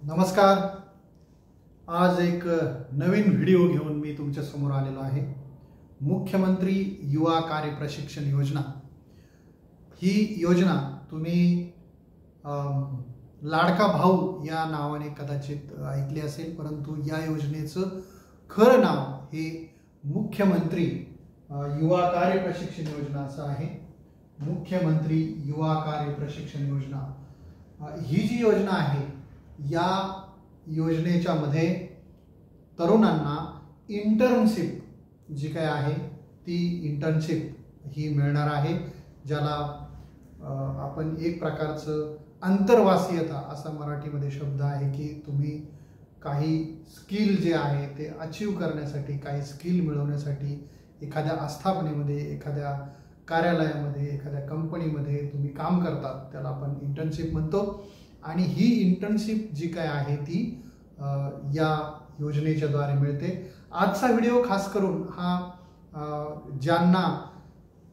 नमस्कार। आज एक नवीन व्हिडिओ घेऊन मी तुमच्या समोर आलेलो आहे। मुख्यमंत्री युवा कार्य प्रशिक्षण योजना ही योजना तुम्ही लाडका भाऊ या नावाने कदाचित ऐकली असेल, परंतु या योजनेचं खरं नाव हे मुख्यमंत्री युवा कार्य प्रशिक्षण योजना असं आहे। मुख्यमंत्री युवा कार्य प्रशिक्षण योजना ही जी योजना आहे, या योजनेच्या मध्ये तरुणांना इंटर्नशिप जी काय आहे ती इंटर्नशिप ही मिळणार आहे, ज्याला आपण एक प्रकारचं अंतर्वासीयता असा मराठीमध्ये शब्द आहे की तुम्ही काही स्किल जे आहे ते अचीव करण्यासाठी, काही स्किल मिळवण्यासाठी एखाद्या आस्थापनेमध्ये, एखाद्या कार्यालयामध्ये, एखाद्या कंपनीमध्ये तुम्ही काम करतात, त्याला आपण इंटर्नशिप म्हणतो। आणि ही इंटर्नशिप जी काय आहे ती या योजनेच्या द्वारे मिळते। आजचा व्हिडिओ खास करून हा ज्यांना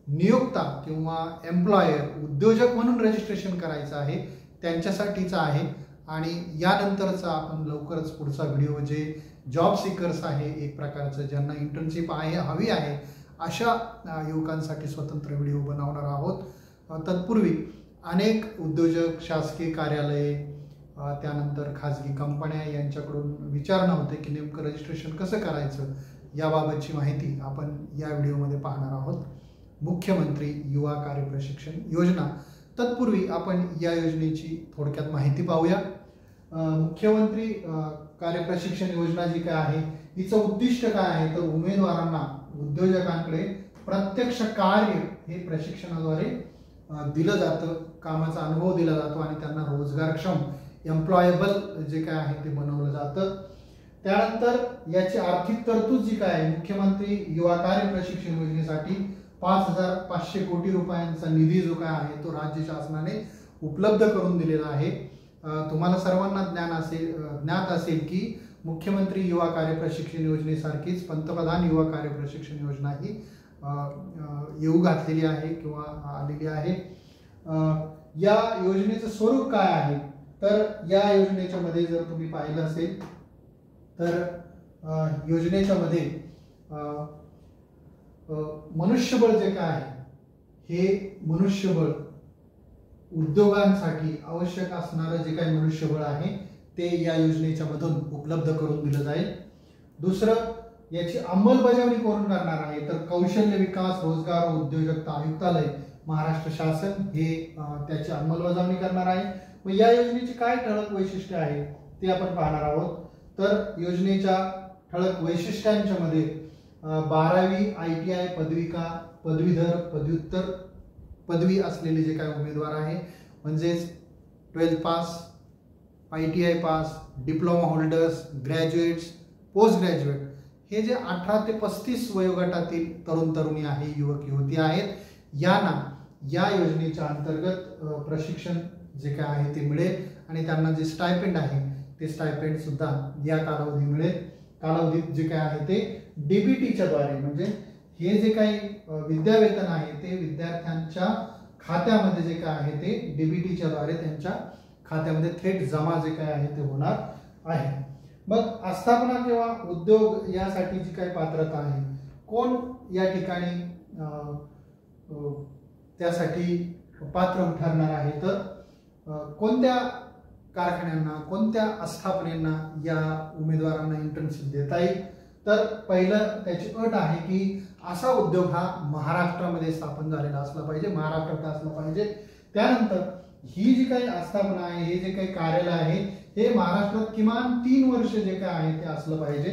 नियोक्ता किंवा एम्प्लॉयर, उद्योजक म्हणून रजिस्ट्रेशन करायचं आहे त्यांच्यासाठीचा आहे। आणि यानंतरचा आपण लवकरच पुढचा व्हिडिओ जे जॉब सीकर्स आहे, एक प्रकारचं ज्यांना इंटर्नशिप हवी आहे अशा युवकांसाठी स्वतंत्र व्हिडिओ बनवणार आहोत। तत्पूर्वी अनेक उद्योजक, शासकीय कार्यालये, त्यानंतर खाजगी कंपन्या यांच्याकडून विचारणा होते की नेमकं रजिस्ट्रेशन कसं करायचं, याबाबतची माहिती आपण या व्हिडिओमध्ये पाहणार आहोत। मुख्यमंत्री युवा कार्य प्रशिक्षण योजना। तत्पूर्वी आपण या योजनेची थोडक्यात माहिती पाहूया। मुख्यमंत्री कार्य प्रशिक्षण योजना जी काय आहे हिचं उद्दिष्ट काय आहे, तर उमेदवारांना, उद्योजकांकडे प्रत्यक्ष कार्य हे प्रशिक्षणाद्वारे दिलं जातं, कामाचा अनुभव दिला जातो आणि त्यांना रोजगारक्षम, एम्प्लॉयबल जे काय आहे ते बनवलं जातं। त्यानंतर याची आर्थिक तरतूद जी काय आहे, मुख्यमंत्री युवा कार्य प्रशिक्षण योजनेसाठी 5,500 कोटी रुपयांचा निधी जो काय आहे तो राज्य शासनाने उपलब्ध करून दिलेला आहे। तुम्हाला सर्वांना ज्ञात असेल की मुख्यमंत्री युवा कार्य प्रशिक्षण योजनेसारखीच पंतप्रधान युवा कार्य प्रशिक्षण योजना ही येऊ घातलेली आहे किंवा आलेली आहे। या योजनेचं स्वरूप काय आहे, तर या योजनेच्या मध्ये जर तुम्ही पाहिलं असेल तर योजनेच्या मध्ये मनुष्यबळ जे काय आहे हे मनुष्यबळ उद्योगांसाठी आवश्यक असणारं जे काही मनुष्यबळ आहे ते या योजनेच्या मधून उपलब्ध करून दिलं जाईल। दुसरं, याची अंमलबजावणी कोण करणार आहे, तर कौशल्य विकास, रोजगार व उद्योजकता आयुक्तालय, महाराष्ट्र शासन हे त्याची अंमलबजावणी करणार आहे। मग या योजनेची काय ठळक वैशिष्ट्ये आहे ते आपण पाहणार आहोत। तर योजनेच्या ठळक वैशिष्ट्यांच्या मध्ये 12वी ITI पदविका, पदवीधर, पदव्युत्तर पदवी असलेले जे काही उमेदवार आहे, म्हणजेच 12th pass, ITI pass, diploma holders, graduates, post graduate हे जे 18 ते 35 वयोगटातील तरुण तरुणी आहे, युवक युवती आहेत, यांना या योजनेच्या अंतर्गत प्रशिक्षण जे काय आहे ते मिळेल आणि त्यांना जे स्टायपेंड आहे ते स्टायपेंड सुद्धा या कालावधी मिळेल। कालावधीत जे काय आहे ते DBTच्या द्वारे, म्हणजे हे जे काही विद्यावेतन आहे ते विद्यार्थ्यांच्या खात्यामध्ये जे काय आहे ते DBTच्या द्वारे त्यांच्या खात्यामध्ये थेट जमा जे काय आहे ते होणार आहे। मग आस्थापना किंवा उद्योग यासाठी जी काही पात्रता आहे, कोण या ठिकाणी त्यासाठी पात्र ठरणार आहे, तर कोणत्या कारखान्यांना, कोणत्या आस्थापनांना या उमेदवारांना इंटर्नशिप देता येईल, तर पहिलं त्याची अट आहे की असा उद्योग हा महाराष्ट्रामध्ये स्थापन झालेला असला पाहिजे, महाराष्ट्रात असला पाहिजे। त्यानंतर ही जी काही आस्थापना आहे, हे जे काही कार्यालय आहे हे महाराष्ट्रात किमान 3 वर्ष जे काय आहे ते असलं पाहिजे।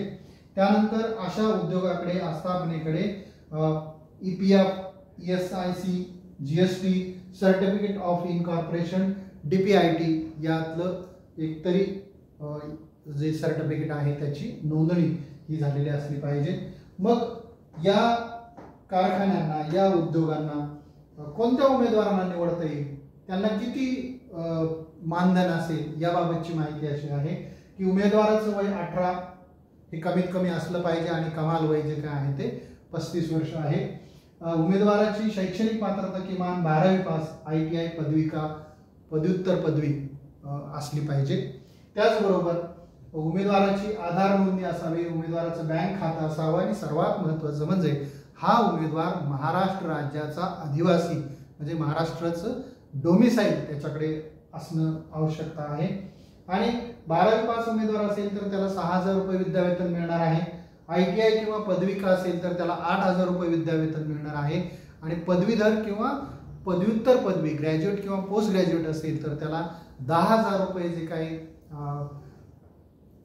त्यानंतर अशा उद्योगाकडे, आस्थापनेकडे EPF, ESIC, GST, certificate of incorporation, DPIT यातलं एकतरी जे सर्टिफिकेट आहे त्याची नोंदणी ही झालेली असली पाहिजे। मग या कारखान्यांना, या उद्योगांना कोणत्या उमेदवारांना निवडता येईल, त्यांना किती मानधन असेल, याबाबतची माहिती अशी आहे की उमेदवाराचं वय 18 हे कमीत कमी असलं पाहिजे आणि कमाल वय जे काय आहे ते 35 वर्ष आहे। उमेदवाराची शैक्षणिक पात्रता किमान 12वी पास, ITI पदविका, पदव्युत्तर पदवी असली पाहिजे। त्याचबरोबर उमेदवाराची आधार नोंदणी असावी, उमेदवाराचं बँक खातं असावं आणि सर्वात महत्त्वाचं म्हणजे हा उमेदवार महाराष्ट्र राज्याचा आदिवासी म्हणजे महाराष्ट्राचं डोमिसाईल त्याच्याकडे असणं आवश्यकता आहे. आणि 12वी पास उमेदवार असेल तर त्याला 6,000 रुपये विद्यावेतन मिळणार आहे. ITI किंवा पदविका असेल तर त्याला 8,000 रुपये विद्यावेतन मिळणार आहे. आणि पदवीधर किंवा पदव्युत्तर पदवी ग्रॅज्युएट किंवा पोस्ट ग्रॅज्युएट असेल तर त्याला 10,000 रुपये जे काही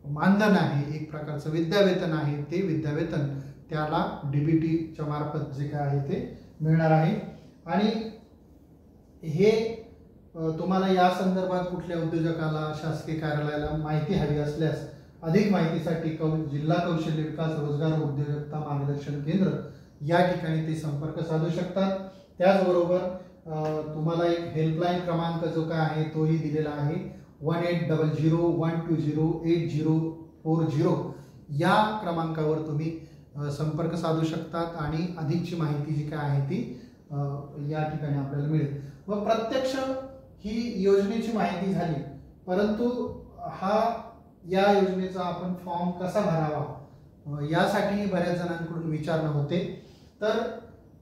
मानधन आहे, एक प्रकारचं विद्यावेतन आहे, ते विद्यावेतन त्याला DBTच्या मार्फत जे काय आहे ते मिळणार आहे. आणि हे तुम्हाला या संदर्भात कुठल्या उद्योजकाला शासकीय कार्यालयाला माहिती हवी असल्यास अधिक माहितीसाठी जिल्हा कौशल्य विकास रोजगार उद्योजकता मार्गदर्शन केंद्र या ठिकाणी ते संपर्क साधू शकतात. त्याचबरोबर तुम्हाला एक हेल्पलाईन क्रमांक जो काय आहे तोही दिलेला आहे 1800-120-8040 या क्रमांकावर तुम्ही संपर्क साधू शकतात आणि अधिकची माहिती जी काय आहे ती या ठिकाणी आपल्याला मिळेल. व प्रत्यक्ष ही योजनेची माहिती झाली, परंतु या योजनेचा आपण फॉर्म कसा भरावा यासाठी बऱ्याच जणांकडून विचारणा होते. तर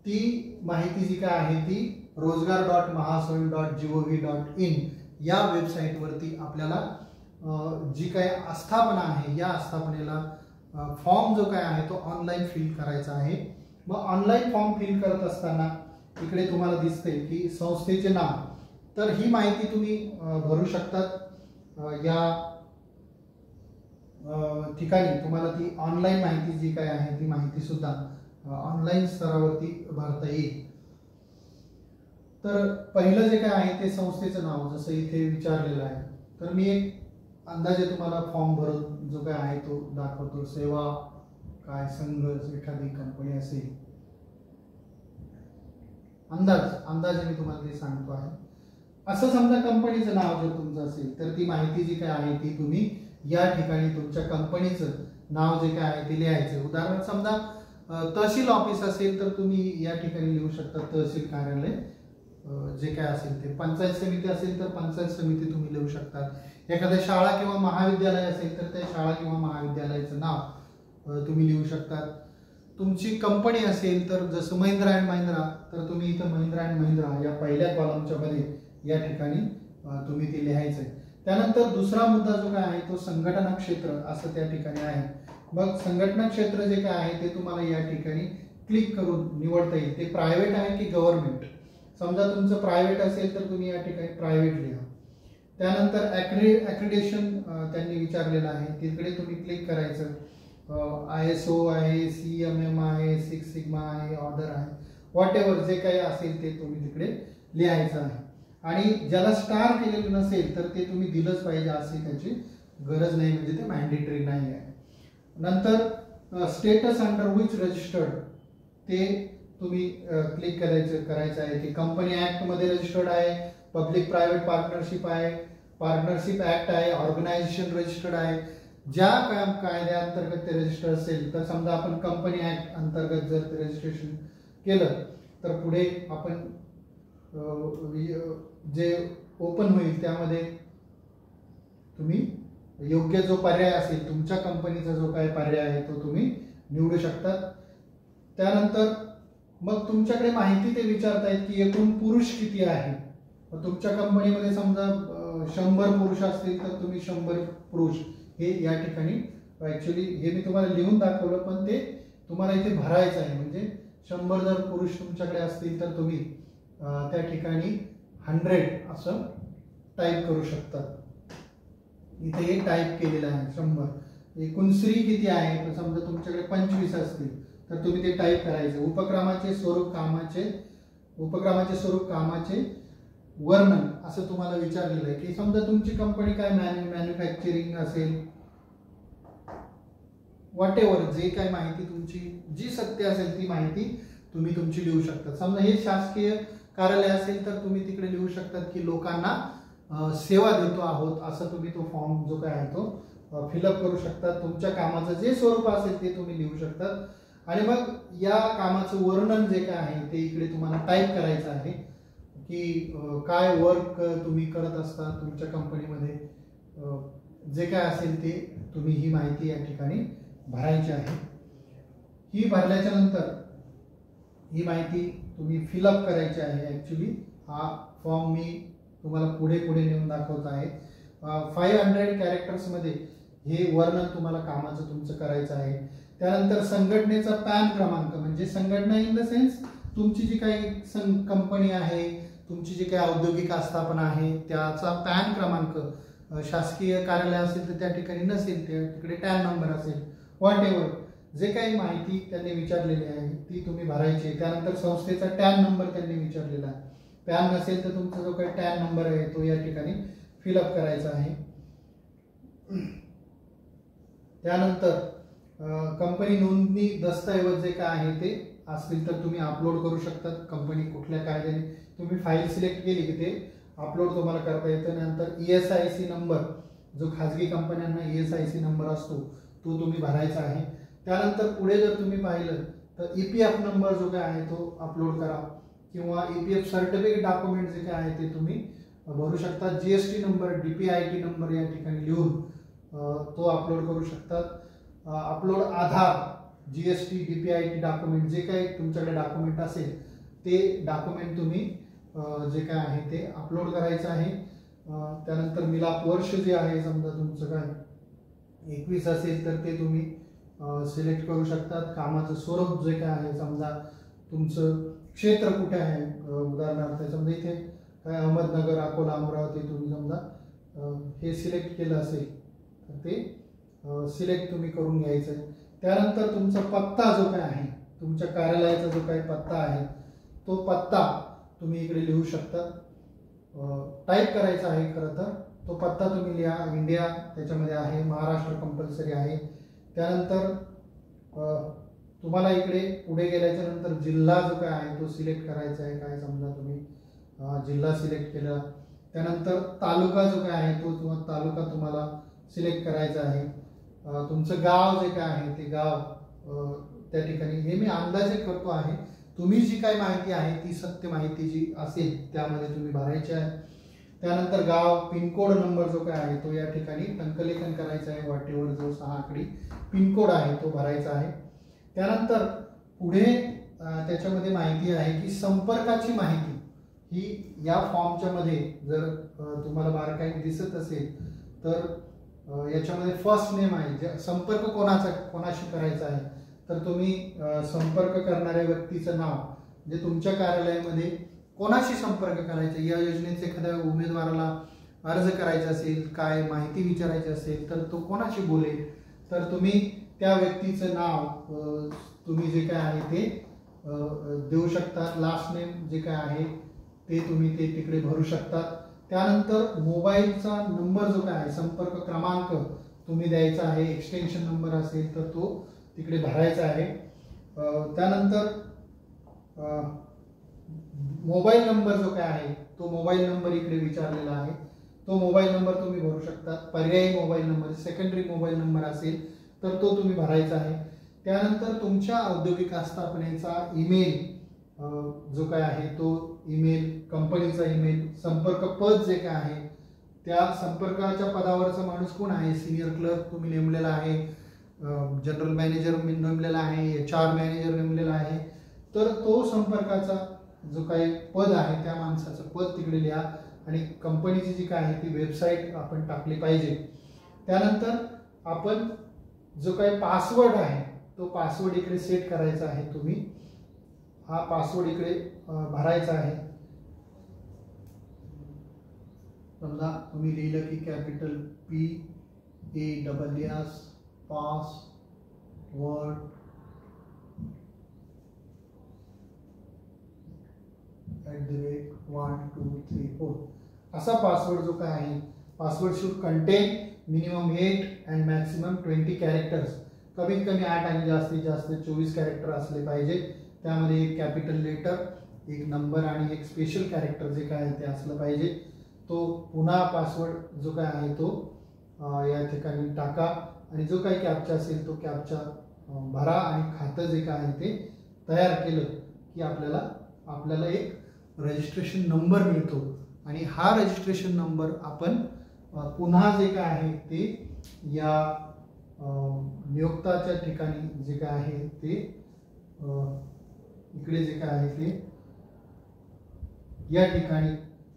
ती माहिती जी काय आहे ती rozgar.mahasan.gov.in या वेबसाईटवरती आपल्याला जी काय आस्थापना आहे या आस्थापनेला फॉर्म जो काय आहे तो ऑनलाईन फिल करायचा आहे. मग ऑनलाईन फॉर्म फिल करत असताना इकडे तुम्हाला दिसते की संस्थेचे नाव, तर ही माहिती तुम्ही भरू शकतात. या ठिकाणी तुम्हाला ती ऑनलाईन माहिती जी काय आहे ती माहिती सुद्धा ऑनलाईन स्तरावरती भरता येईल. तर पहिलं जे काय आहे ते संस्थेचं नाव जसं इथे विचारलेलं आहे, तर मी एक अंदाजे तुम्हाला फॉर्म भरून जो काय आहे तो दाखवतो. सेवा काय संघ एखादी कंपनी असेल, अंदाजे मी तुम्हाला ते सांगतो आहे. असं समजा कंपनीचं नाव जर तुमचं असेल तर ती माहिती जी काय आहे ती तुम्ही या ठिकाणी तुमच्या कंपनीचं नाव जे काय आहे ते लिहायचं. उदाहरणार्थ समजा तहसील ऑफिस असेल तर तुम्ही या ठिकाणी लिहू शकता तहसील कार्यालय जे काय असेल ते. पंचायत समिती असेल तर पंचायत समिती तुम्ही लिहू शकता. एखाद्या शाळा किंवा महाविद्यालय असेल तर त्या शाळा किंवा महाविद्यालयाचं नाव तुम्ही लिहू शकता. तुमची कंपनी असेल तर जसं महिंद्रा अँड महिंद्रा तर तुम्ही इथं महिंद्रा अँड महिंद्रा या पहिल्या कॉलमच्या मध्ये या ठिकाणी तुम्ही ते लिहायचंय. त्यानंतर दुसरा मुद्दा जो काय आहे तो संघटना क्षेत्र असं त्या ठिकाणी आहे. मग संघटना क्षेत्र जे काय आहे ते तुम्हाला या ठिकाणी क्लिक करून निवडता येईल. ते प्रायव्हेट आहे की गव्हर्नमेंट. समजा तुमचं प्रायव्हेट असेल तर तुम्ही या ठिकाणी प्रायव्हेट लिहा. त्यानंतर ॲक्रिडेशन त्यांनी विचारलेलं आहे, तिकडे तुम्ही क्लिक करायचं. ISO आहे, CMM आहे, 6 सिग्मा आहे, ऑर्डर आहे, व्हॉट एव्हर जे काही असेल ते तुम्ही तिकडे लिहायचं आहे. आणि ज्याला स्टार केलेलं नसेल तर ते तुम्ही दिलंच पाहिजे अशी त्याची गरज नाही, म्हणजे ते मॅन्डेटरी नाही आहे. नंतर स्टेटस अंडर विच रजिस्टर्ड ते तुम्ही क्लिक करायचं आहे की कंपनी ऍक्ट मध्ये रजिस्टर्ड आहे, पब्लिक प्रायव्हेट पार्टनरशिप आहे, पार्टनरशिप ऍक्ट आहे, ऑर्गनायझेशन रजिस्टर्ड आहे. ज्या कायद्याअंतर्गत ते रजिस्टर्ड असेल तर समजा आपण कंपनी ऍक्ट अंतर्गत जर ते रजिस्ट्रेशन केलं तर पुढे आपण जे ओपन होईल त्यामध्ये तुम्ही योग्य जो पर्याय असेल तुमच्या कंपनीचा जो काय पर्याय आहे तो तुम्ही निवडू शकता. त्यानंतर मग तुमच्याकडे माहिती ते विचारतायत की एकूण पुरुष किती आहे. तुमच्या कंपनीमध्ये समजा 100 पुरुष असतील तर तुम्ही 100 पुरुष हे या ठिकाणी ऍक्च्युली हे मी तुम्हाला लिहून दाखवलं पण ते तुम्हाला इथे भरायचं आहे. म्हणजे 100 जर पुरुष तुमच्याकडे असतील तर तुम्ही त्या ठिकाणी 100 असं टाईप करू शकता. इथे हे टाईप केलेलं आहे 100. एकूण स्त्री किती आहे तर समजा तुमच्याकडे 25 असतील तर तुम्ही ते टाईप करायचं. उपक्रमाचे स्वरूप कामाचे वर्णन असं तुम्हाला विचारलेलं आहे की समजा तुमची कंपनी काय मॅन्युफॅक्चरिंग असेल, व्हॉट एव्हर जे काय माहिती तुमची जी सत्य असेल ती माहिती तुम्ही तुमची लिहू शकता. समजा हे शासकीय कार्यालय असेल तर तुम्ही तिकडे लिहू शकतात की लोकांना सेवा देतो आहोत असं तुम्ही तो फॉर्म जो काय आहे तो फिलअप करू शकता. तुमच्या कामाचं जे स्वरूप असेल ते तुम्ही लिहू शकतात. आणि मग या कामाचं वर्णन जे काय आहे ते इकडे तुम्हाला टाईप करायचं आहे की काय वर्क तुम्ही करत असता तुमच्या कंपनीमध्ये. जे काय असेल ते तुम्ही ही माहिती या ठिकाणी भरायची आहे. ही भरल्याच्या नंतर ही माहिती तुम्ही फिलअप करायची आहे. ॲक्च्युली हा फॉर्म मी तुम्हाला पुढे नेऊन दाखवत आहे. 500 कॅरेक्टर्समध्ये हे वर्णन तुम्हाला कामाचं तुमचं करायचं आहे. त्यानंतर संघटनेचा पॅन क्रमांक, म्हणजे संघटना इन द सेन्स तुमची जी काही कंपनी आहे, तुमची जी काही औद्योगिक आस्थापना आहे त्याचा पॅन क्रमांक, शासकीय कार्यालय असेल तर त्या ठिकाणी नसेल, तिकडे टॅन नंबर असेल, व्हॉट एव्हर जे काही माहिती त्यांनी विचारलेली आहे ती तुम्ही भरायची. त्यानंतर संस्थेचा टॅन नंबर त्यांनी विचारलेला आहे. पॅन नसेल तर तुमचा जो काही टॅन नंबर आहे तो या ठिकाणी फिलअप करायचा आहे. त्यानंतर कंपनी नोंदणी दस्तऐवज जे काय आहे ते असतील तर तुम्ही अपलोड करू शकतात. कंपनी कुठल्या कायद्याने तुम्ही फाईल सिलेक्ट केली की ते अपलोड तुम्हाला करता येतं. नंतर ESIC नंबर, जो खाजगी कंपन्यांना ESIC नंबर असतो तो तुम्ही भरायचा आहे. त्यानंतर पुढे जर तुम्ही पाहिलं तर EPF नंबर जो काय आहे तो अपलोड करा, किंवा EPF सर्टिफिकेट डॉक्युमेंट जे काय आहे ते तुम्ही भरू शकता. GST नंबर, DPIT नंबर या ठिकाणी लिहून तो अपलोड करू शकतात. अपलोड आधार, GST, DPIT डॉक्युमेंट जे काही तुमच्याकडे डॉक्युमेंट असेल ते डॉक्युमेंट तुम्ही जे काय आहे ते अपलोड करायचं आहे. त्यानंतर मिलाप वर्ष जे आहे, समजा तुमचं काय 21 असेल तर ते तुम्ही सिलेक्ट करू शकतात. कामाचं स्वरूप जे काय आहे, समजा तुमचं क्षेत्र कुठे आहे, उदाहरणार्थ समजा इथे काय अहमदनगर, अकोला, अमरावती तुम्ही समजा हे सिलेक्ट केलं असेल तर ते सिलेक्ट तुम्ही करून घ्यायचं आहे. त्यानंतर तुमचा पत्ता जो काय आहे, तुमच्या कार्यालयाचा जो काही पत्ता आहे तो पत्ता तुम्ही इकडे लिहू शकता. टाईप करायचा आहे. खरं तर तो पत्ता तुम्ही लिहा. इंडिया त्याच्यामध्ये आहे, महाराष्ट्र कंपल्सरी आहे. त्यानंतर तुम्हाला इकडे पुढे गेल्याच्या नंतर जिल्हा जो काय आहे तो सिलेक्ट करायचा आहे. काय समजा तुम्ही जिल्हा सिलेक्ट केला. त्यानंतर तालुका जो काय आहे तो तालुका तुम्हाला सिलेक्ट करायचा आहे. तुमचं गाव जे काय आहे ते गाव त्या ठिकाणी, हे मी अंदाजे करतो आहे. तुम्ही जी काही माहिती आहे ती सत्य माहिती जी असेल त्यामध्ये तुम्ही भरायची आहे. त्यानंतर गाव, पिनकोड नंबर जो काय आहे तो या ठिकाणी टंकलेखन करायचं आहे. वाटेवर जो 6 आकडी पिनकोड आहे तो भरायचा आहे. त्यानंतर पुढे त्याच्यामध्ये माहिती आहे की संपर्काची माहिती ही या फॉर्मच्या मध्ये जर तुम्हाला बारकाईने दिसत असेल तर याच्यामध्ये फर्स्ट नेम आहे. संपर्क कोणाशी करायचा आहे तर तुम्ही संपर्क करणाऱ्या व्यक्तीचं नाव, म्हणजे तुमच्या कार्यालयामध्ये कोणाशी संपर्क करायचा, या योजनेचे एखाद्या उमेदवाराला अर्ज करायचा असेल, काय माहिती विचारायची असेल तर तो कोणाशी बोलेल तर तुम्ही त्या व्यक्तीचं नाव तुम्ही जे काय आहे ते देऊ शकता. लास्ट नेम जे काय आहे ते तुम्ही ते तिकडे भरू शकता. त्यानंतर मोबाईलचा नंबर जो काय आहे, संपर्क क्रमांक तुम्ही द्यायचा आहे. एक्सटेन्शन नंबर असेल तर तो तिकडे भरायचा आहे. त्यानंतर मोबाईल नंबर जो काय आहे तो मोबाईल नंबर इकडे विचारलेला आहे. तो मोबाईल नंबर तुम्ही भरू शकता. पर्यायी mobile number, secondary mobile number असेल तर तो तुम्ही भरायचा आहे. त्यानंतर तुमच्या औद्योगिक आस्थापनेचा ईमेल जो काय आहे तो ईमेल, कंपनीचा ईमेल, संपर्क पद जे काय आहे त्या संपर्काच्या पदावरचा माणूस कोण आहे, सिनियर क्लर्क तुम्ही नेमलेला आहे, जनरल मॅनेजर नेमलेला आहे, HR मॅनेजर नेमलेला आहे, तर तो संपर्काचा जो काही पद आहे त्या माणसाचं पद तिकडे लिहा. आणि कंपनीची जी काय आहे ती वेबसाईट आपण टाकली पाहिजे. त्यानंतर आपण जो काही पासवर्ड आहे तो पासवर्ड इकडे सेट करायचा आहे. तुम्ही हा पासवर्ड इकडे भरायचा आहे. समजा तुम्ही लिहिलं की कॅपिटल PASS पासवर्ड @123 असा पासवर्ड जो काय आहे, password should content minimum 8 and maximum 20 characters. कमीत कमी 8 आणि जास्तीत जास्त 24 कॅरेक्टर असले पाहिजे. त्यामध्ये एक कॅपिटल लेटर, एक नंबर आणि एक स्पेशल कॅरेक्टर जे काय आहे ते असलं पाहिजे. तो पुन्हा पासवर्ड जो काय आहे तो या ठिकाणी टाका आणि जो काही कॅप्चा असेल तो कॅप्चा भरा आणि खातं जे काय आहे ते तयार केलं की आपल्याला एक रजिस्ट्रेशन नंबर मिळतो आणि हा रजिस्ट्रेशन नंबर आपण पुन्हा जे काय आहे ते या नियोक्ताच्या ठिकाणी जे काय आहे ते इकडे जे काय आहे ते या ठिकाणी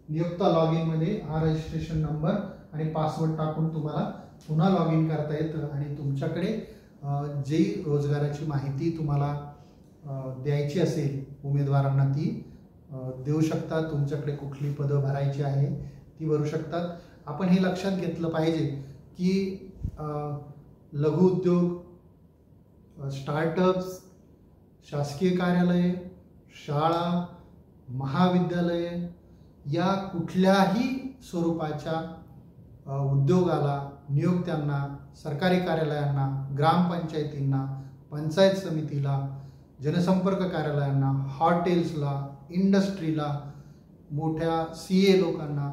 नियोक्ता लॉग इन मध्ये हा रजिस्ट्रेशन नंबर आणि पासवर्ड टाकून तुम्हाला पुन्हा लॉग इन करता येतं आणि तुमच्याकडे जी रोजगाराची माहिती तुम्हाला द्यायची असेल उमेदवारांना ती देऊ शकता. तुमच्याकडे कुठली पदं भरायची आहे ती भरू शकतात. आपण हे लक्षात घेतलं पाहिजे की लघु उद्योग, स्टार्टअप्स, शासकीय कार्यालय, शाळा, महाविद्यालय या कुठल्याही स्वरूपाच्या उद्योगाला, नियोक्त्यांना, सरकारी कार्यालयांना, ग्रामपंचायतींना, पंचायत समितीला, जनसंपर्क कार्यालयांना, हॉटेल्सला, इंडस्ट्रीला, मोठ्या CA लोकांना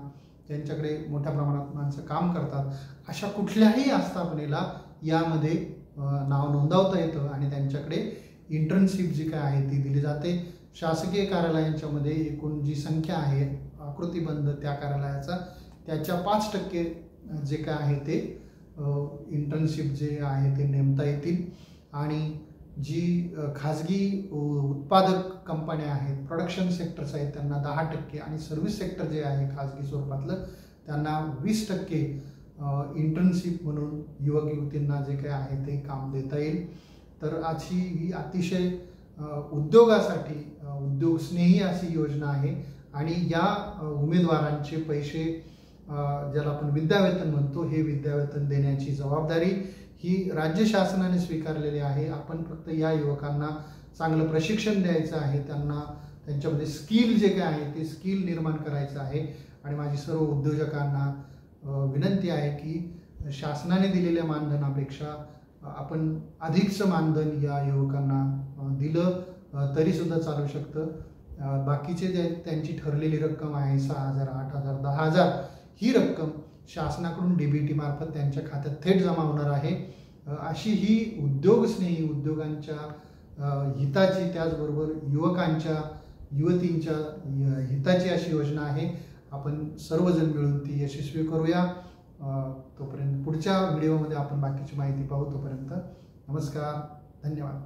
ज्यांच्याकडे मोठ्या प्रमाणात माणसं काम करतात अशा कुठल्याही आस्थापनेला यामध्ये नाव नोंदवता येतं आणि त्यांच्याकडे इंटर्नशिप जी काय आहे ती दिली जाते. शासकीय कार्यालयांच्यामध्ये एकूण जी संख्या आहे आकृतीबंध त्या कार्यालयाचा त्याच्या 5% जे काय आहे ते इंटर्नशिप जे आहे ते नेमता येतील आणि जी खाजगी उत्पादक कंपन्या आहेत, प्रोडक्शन सेक्टर्स आहेत त्यांना 10% आणि सर्व्हिस सेक्टर जे आहे खाजगी स्वरूपातलं त्यांना 20% इंटर्नशिप म्हणून युवक युवतींना जे काय आहे ते काम देता येईल. तर अशी ही अतिशय उद्योगासाठी उद्योगस्नेही अशी योजना आहे आणि या उमेदवारांचे पैसे ज्याला आपण विद्यावेतन म्हणतो हे विद्यावेतन देण्याची जबाबदारी ही राज्य शासनाने स्वीकारलेली आहे. आपण फक्त या युवकांना चांगलं प्रशिक्षण द्यायचं आहे, त्यांना त्यांच्यामध्ये स्किल जे काय आहे ते स्किल निर्माण करायचं आहे आणि माझी सर्व उद्योजकांना विनंती आहे की शासनाने दिलेल्या मानधनापेक्षा आपण अधिकचं मानधन या युवकांना दिलं तरीसुद्धा चालू शकतं. बाकीचे जे त्यांची ठरलेली रक्कम आहे 6,000, 8,000, 10,000 ही रक्कम शासनाकडून DBT मार्फत त्यांच्या खात्यात थेट जमा होणार आहे. अशी ही उद्योगस्नेही उद्योगांच्या हिताची त्याचबरोबर युवकांच्या युवतींच्या हिताची अशी योजना आहे. आपण सर्वजण मिळून ती यशस्वी करूया. तोपर्यंत पुढच्या व्हिडिओमध्ये आपण बाकीची माहिती पाहू. तोपर्यंत नमस्कार, धन्यवाद.